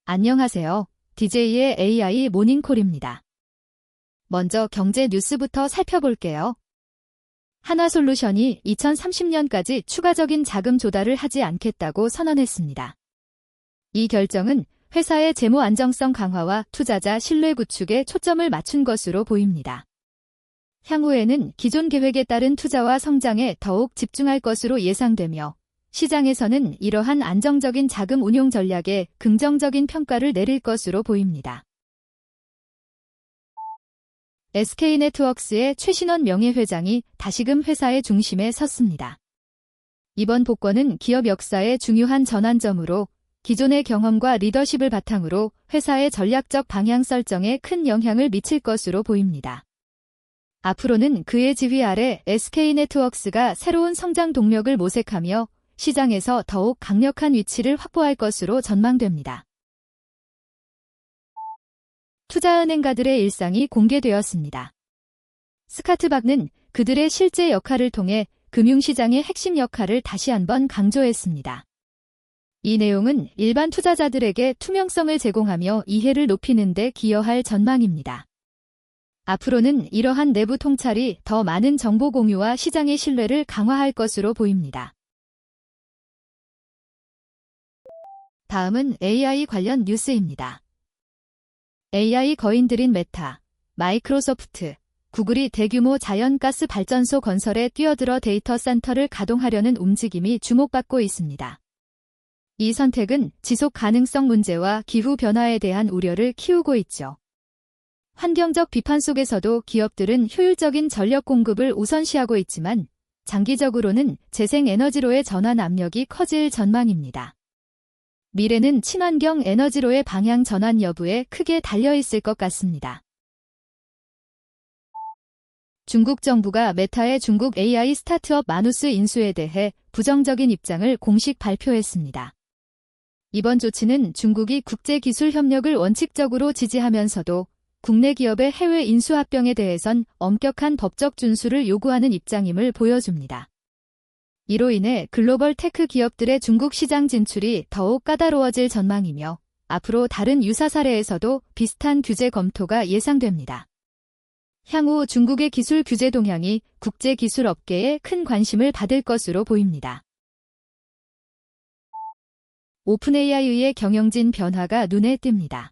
안녕하세요. DJ의 AI 모닝콜입니다. 먼저 경제 뉴스부터 살펴볼게요. 한화솔루션이 2030년까지 추가적인 자금 조달을 하지 않겠다고 선언했습니다. 이 결정은 회사의 재무 안정성 강화와 투자자 신뢰 구축에 초점을 맞춘 것으로 보입니다. 향후에는 기존 계획에 따른 투자와 성장에 더욱 집중할 것으로 예상되며 시장에서는 이러한 안정적인 자금 운용 전략에 긍정적인 평가를 내릴 것으로 보입니다. SK네트워크스의 최신원 명예회장이 다시금 회사의 중심에 섰습니다. 이번 복권은 기업 역사의 중요한 전환점으로 기존의 경험과 리더십을 바탕으로 회사의 전략적 방향 설정에 큰 영향을 미칠 것으로 보입니다. 앞으로는 그의 지휘 아래 SK네트워크스가 새로운 성장 동력을 모색하며 시장에서 더욱 강력한 위치를 확보할 것으로 전망됩니다. 투자은행가들의 일상이 공개되었습니다. 스카트박는 그들의 실제 역할을 통해 금융시장의 핵심 역할을 다시 한번 강조했습니다. 이 내용은 일반 투자자들에게 투명성을 제공하며 이해를 높이는 데 기여할 전망입니다. 앞으로는 이러한 내부 통찰이 더 많은 정보 공유와 시장의 신뢰를 강화할 것으로 보입니다. 다음은 AI 관련 뉴스입니다. AI 거인들인 메타, 마이크로소프트, 구글이 대규모 자연가스 발전소 건설에 뛰어들어 데이터 센터를 가동하려는 움직임이 주목받고 있습니다. 이 선택은 지속 가능성 문제와 기후 변화에 대한 우려를 키우고 있죠. 환경적 비판 속에서도 기업들은 효율적인 전력 공급을 우선시하고 있지만 장기적으로는 재생에너지로의 전환 압력이 커질 전망입니다. 미래는 친환경 에너지로의 방향 전환 여부에 크게 달려있을 것 같습니다. 중국 정부가 메타의 중국 AI 스타트업 마누스 인수에 대해 부정적인 입장을 공식 발표했습니다. 이번 조치는 중국이 국제기술 협력을 원칙적으로 지지하면서도 국내 기업의 해외 인수 합병에 대해선 엄격한 법적 준수를 요구하는 입장임을 보여줍니다. 이로 인해 글로벌 테크 기업들의 중국 시장 진출이 더욱 까다로워질 전망이며 앞으로 다른 유사 사례에서도 비슷한 규제 검토가 예상됩니다. 향후 중국의 기술 규제 동향이 국제 기술 업계에 큰 관심을 받을 것으로 보입니다. 오픈AI의 경영진 변화가 눈에 띕니다.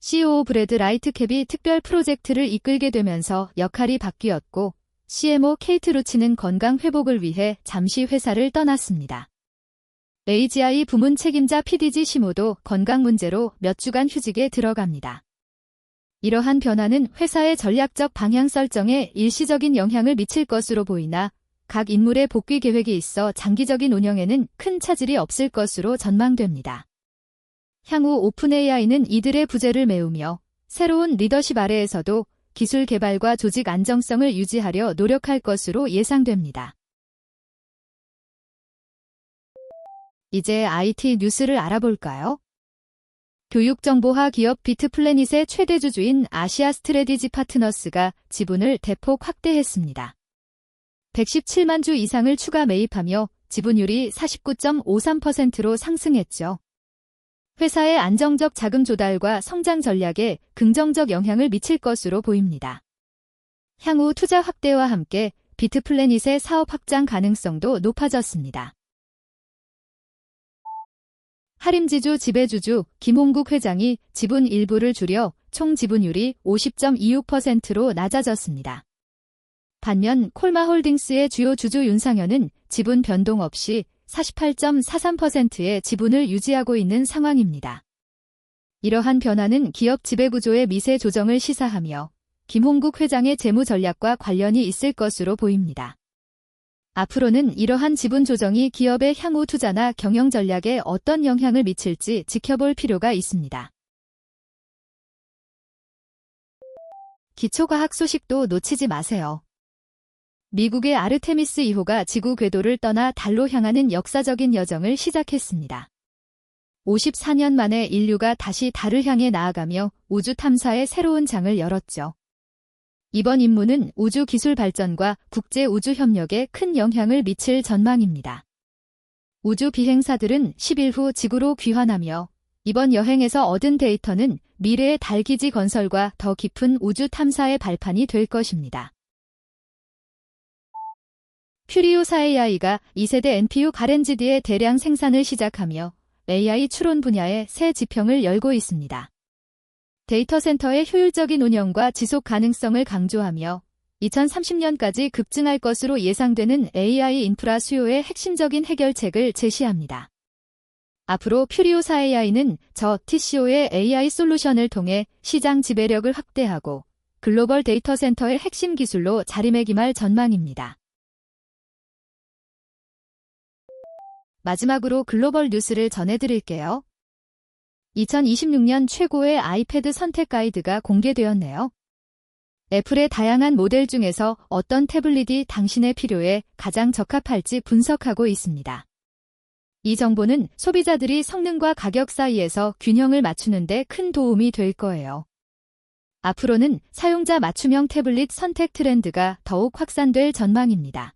CEO 브래드 라이트캡이 특별 프로젝트를 이끌게 되면서 역할이 바뀌었고 CMO 케이트 루치는 건강 회복을 위해 잠시 회사를 떠났습니다. AGI 부문 책임자 PDG 시모도 건강 문제로 몇 주간 휴직에 들어갑니다. 이러한 변화는 회사의 전략적 방향 설정에 일시적인 영향을 미칠 것으로 보이나 각 인물의 복귀 계획이 있어 장기적인 운영에는 큰 차질이 없을 것으로 전망됩니다. 향후 오픈AI는 이들의 부재를 메우며 새로운 리더십 아래에서도 기술 개발과 조직 안정성을 유지하려 노력할 것으로 예상됩니다. 이제 IT 뉴스를 알아볼까요? 교육정보화 기업 비트플래닛의 최대 주주인 아시아 스트래티지 파트너스가 지분을 대폭 확대했습니다. 117만 주 이상을 추가 매입하며 지분율이 49.53%로 상승했죠. 회사의 안정적 자금 조달과 성장 전략에 긍정적 영향을 미칠 것으로 보입니다. 향후 투자 확대와 함께 비트플래닛의 사업 확장 가능성도 높아졌습니다. 하림지주 지배주주 김홍국 회장이 지분 일부를 줄여 총 지분율이 50.26%로 낮아졌습니다. 반면 콜마홀딩스의 주요 주주 윤상현은 지분 변동 없이 48.43%의 지분을 유지하고 있는 상황입니다. 이러한 변화는 기업 지배구조의 미세 조정을 시사하며 김홍국 회장의 재무 전략과 관련이 있을 것으로 보입니다. 앞으로는 이러한 지분 조정이 기업의 향후 투자나 경영 전략에 어떤 영향을 미칠지 지켜볼 필요가 있습니다. 기초과학 소식도 놓치지 마세요. 미국의 아르테미스 2호가 지구 궤도를 떠나 달로 향하는 역사적인 여정을 시작했습니다. 54년 만에 인류가 다시 달을 향해 나아가며 우주 탐사의 새로운 장을 열었죠. 이번 임무는 우주 기술 발전과 국제 우주 협력에 큰 영향을 미칠 전망입니다. 우주 비행사들은 10일 후 지구로 귀환하며 이번 여행에서 얻은 데이터는 미래의 달 기지 건설과 더 깊은 우주 탐사의 발판이 될 것입니다. 퓨리오사 AI가 2세대 NPU 가렌지드의 대량 생산을 시작하며 AI 추론 분야에 새 지평을 열고 있습니다. 데이터 센터의 효율적인 운영과 지속 가능성을 강조하며 2030년까지 급증할 것으로 예상되는 AI 인프라 수요의 핵심적인 해결책을 제시합니다. 앞으로 퓨리오사 AI는 저 TCO의 AI 솔루션을 통해 시장 지배력을 확대하고 글로벌 데이터 센터의 핵심 기술로 자리매김할 전망입니다. 마지막으로 글로벌 뉴스를 전해드릴게요. 2026년 최고의 아이패드 선택 가이드가 공개되었네요. 애플의 다양한 모델 중에서 어떤 태블릿이 당신의 필요에 가장 적합할지 분석하고 있습니다. 이 정보는 소비자들이 성능과 가격 사이에서 균형을 맞추는 데 큰 도움이 될 거예요. 앞으로는 사용자 맞춤형 태블릿 선택 트렌드가 더욱 확산될 전망입니다.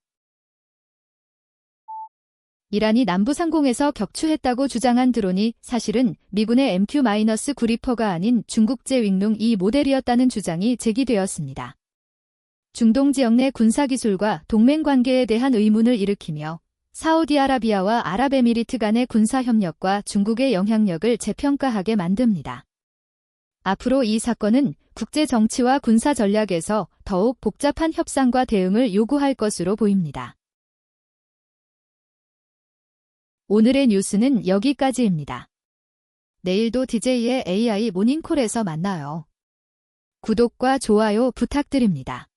이란이 남부 상공에서 격추했다고 주장한 드론이 사실은 미군의 MQ-9 리퍼가 아닌 중국제 윙룽 2 모델이었다는 주장이 제기되었습니다. 중동 지역 내 군사기술과 동맹 관계에 대한 의문을 일으키며 사우디아라비아와 아랍에미리트 간의 군사협력과 중국의 영향력을 재평가하게 만듭니다. 앞으로 이 사건은 국제 정치와 군사 전략에서 더욱 복잡한 협상과 대응을 요구할 것으로 보입니다. 오늘의 뉴스는 여기까지입니다. 내일도 DJ의 AI 모닝콜에서 만나요. 구독과 좋아요 부탁드립니다.